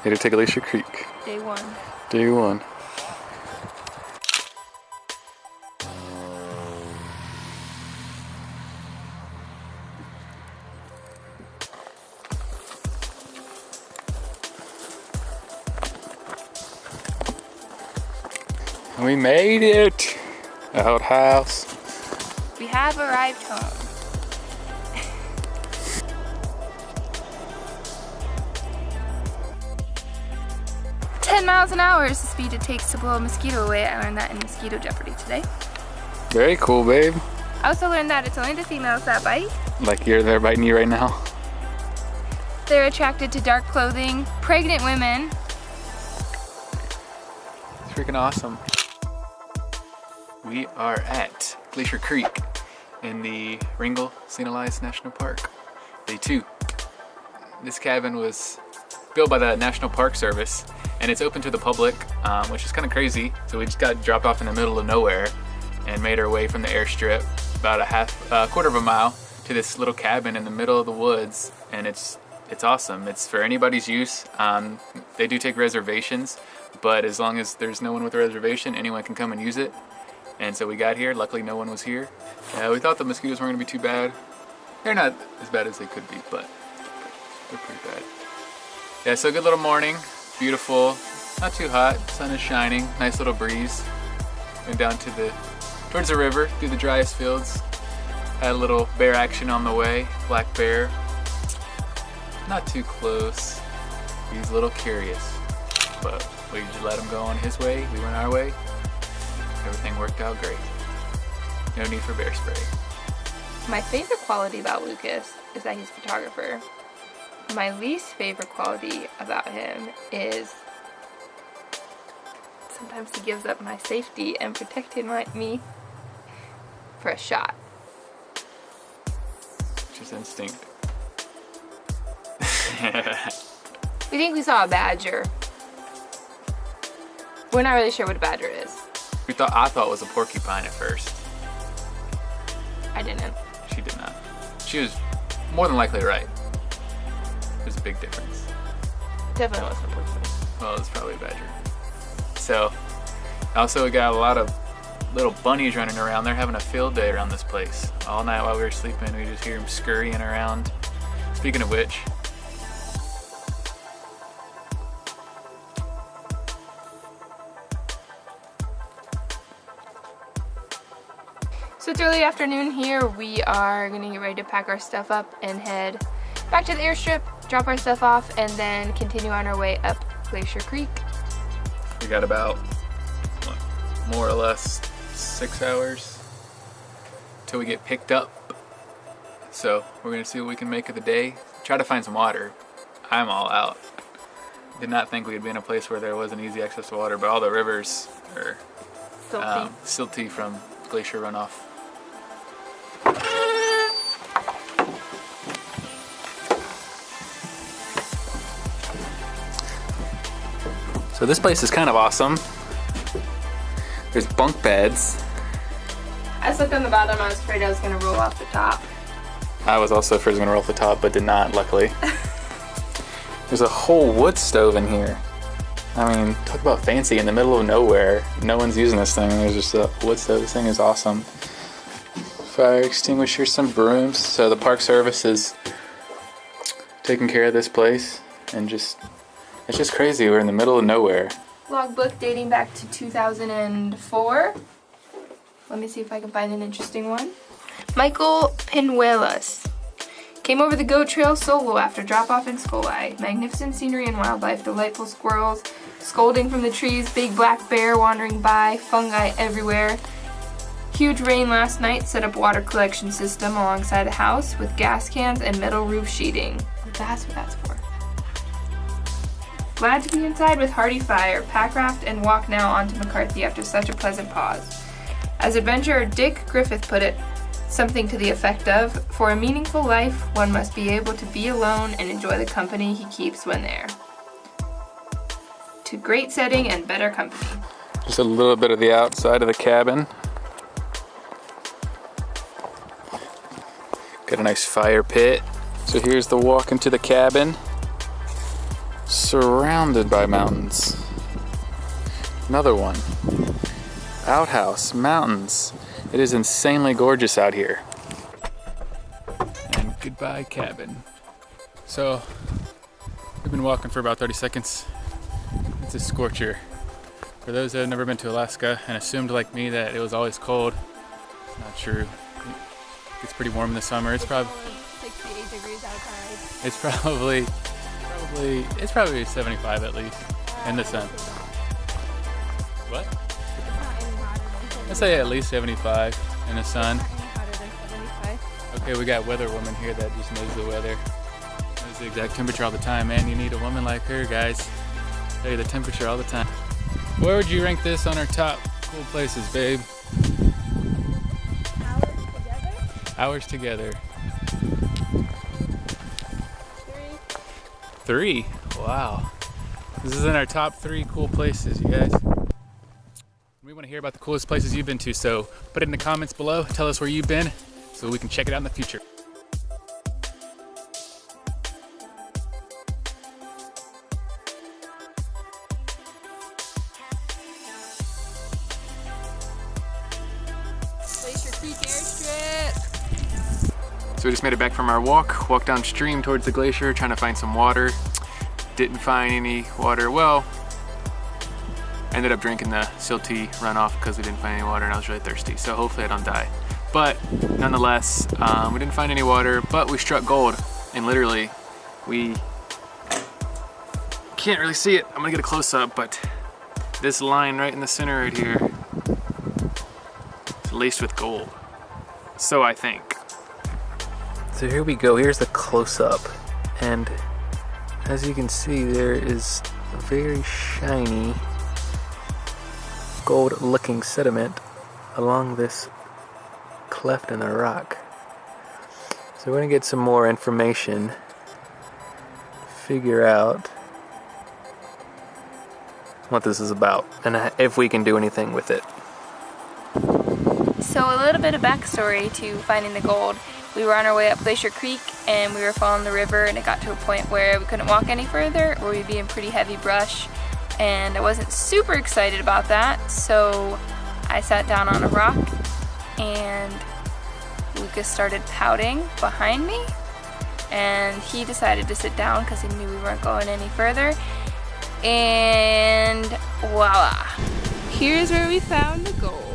Here to take Glacier Creek. Day one. Day one. We made it! Outhouse. We have arrived home. 10 miles an hour is the speed it takes to blow a mosquito away. I learned that in Mosquito Jeopardy today. Very cool, babe. I also learned that it's only the females that bite. Like they're biting you right now. They're attracted to dark clothing, pregnant women. It's freaking awesome. We are at Glacier Creek in the Ringel Signalized National Park, Day 2. This cabin was built by the National Park Service and it's open to the public, which is kind of crazy. So we just got dropped off in the middle of nowhere and made our way from the airstrip about a quarter of a mile to this little cabin in the middle of the woods, and it's awesome. It's for anybody's use. They do take reservations, but as long as there's no one with a reservation, anyone can come and use it. And so we got here, luckily no one was here. We thought the mosquitoes weren't gonna be too bad. They're not as bad as they could be, but they're pretty bad. Yeah, so good little morning, beautiful, not too hot, sun is shining, nice little breeze. Went down towards the river, through the driest fields. Had a little bear action on the way, black bear. Not too close, he's a little curious, but we just let him go on his way, we went our way. Everything worked out great. No need for bear spray. My favorite quality about Lucas is that he's a photographer. My least favorite quality about him is sometimes he gives up my safety and protecting me for a shot. Just instinct. We think we saw a badger. We're not really sure what a badger is. I thought it was a porcupine at first. I didn't. She did not. She was more than likely right. There's a big difference. Definitely wasn't a porcupine. Well, it's probably a badger. So, also we got a lot of little bunnies running around. They're having a field day around this place. All night while we were sleeping, we just hear them scurrying around. Speaking of which, so it's early afternoon here. We are gonna get ready to pack our stuff up and head back to the airstrip, drop our stuff off, and then continue on our way up Glacier Creek. we got about, what, more or less 6 hours till we get picked up. So we're gonna see what we can make of the day. Try to find some water. I'm all out. Did not think we'd be in a place where there wasn't easy access to water, but all the rivers are silty from glacier runoff. So this place is kind of awesome. There's bunk beds. I slept on the bottom. I was afraid I was gonna roll off the top. I was also afraid I was gonna roll off the top, but did not, luckily. There's a whole wood stove in here. I mean, talk about fancy, in the middle of nowhere. No one's using this thing. There's just a wood stove. This thing is awesome. Fire extinguisher, some brooms. So the Park Service is taking care of this place, and it's just crazy. We're in the middle of nowhere. Logbook dating back to 2004. Let me see if I can find an interesting one. Michael Pinuelas came over the goat trail solo after drop-off in Skolai. Magnificent scenery and wildlife, delightful squirrels scolding from the trees, big black bear wandering by, fungi everywhere. Huge rain last night set up water collection system alongside the house with gas cans and metal roof sheeting. That's what that's for. Glad to be inside with hearty fire, pack raft and walk now on to McCarthy after such a pleasant pause. As adventurer Dick Griffith put it, something to the effect of, for a meaningful life, one must be able to be alone and enjoy the company he keeps when there. To great setting and better company. Just a little bit of the outside of the cabin. Got a nice fire pit. So here's the walk into the cabin. surrounded by mountains. Another one. Outhouse, mountains. It is insanely gorgeous out here. And goodbye cabin. So, we've been walking for about 30 seconds. It's a scorcher. For those that have never been to Alaska and assumed like me that it was always cold, it's not true. It's pretty warm in the summer. It's probably 68 degrees outside. it's probably 75 at least in the sun. What? I'd say at least 75 in the sun. Okay, we got weather woman here that just knows the weather. Knows the exact temperature all the time, man. You need a woman like her, guys. Tell you the temperature all the time. Where would you rank this on our top cool places, babe? Hours together. 3. Wow. This is in our top 3 cool places, you guys. We want to hear about the coolest places you've been to, so put it in the comments below. Tell us where you've been so we can check it out in the future. Glacier Creek airstrip. So we just made it back from our walked downstream towards the glacier, trying to find some water. Didn't find any water. Well, ended up drinking the silty runoff because we didn't find any water and I was really thirsty. So hopefully I don't die. But nonetheless, we didn't find any water, but we struck gold. And literally, we can't really see it. I'm gonna get a close up, but this line right in the center right here is laced with gold. So I think. So here we go, here's the close up. And as you can see, there is a very shiny gold looking sediment along this cleft in the rock. So we're gonna get some more information, figure out what this is about and if we can do anything with it. So a little bit of backstory to finding the gold. We were on our way up Glacier Creek and we were following the river, and it got to a point where we couldn't walk any further or we'd be in pretty heavy brush, and I wasn't super excited about that, so I sat down on a rock and Lucas started pouting behind me, and he decided to sit down because he knew we weren't going any further, and voila, here's where we found the gold.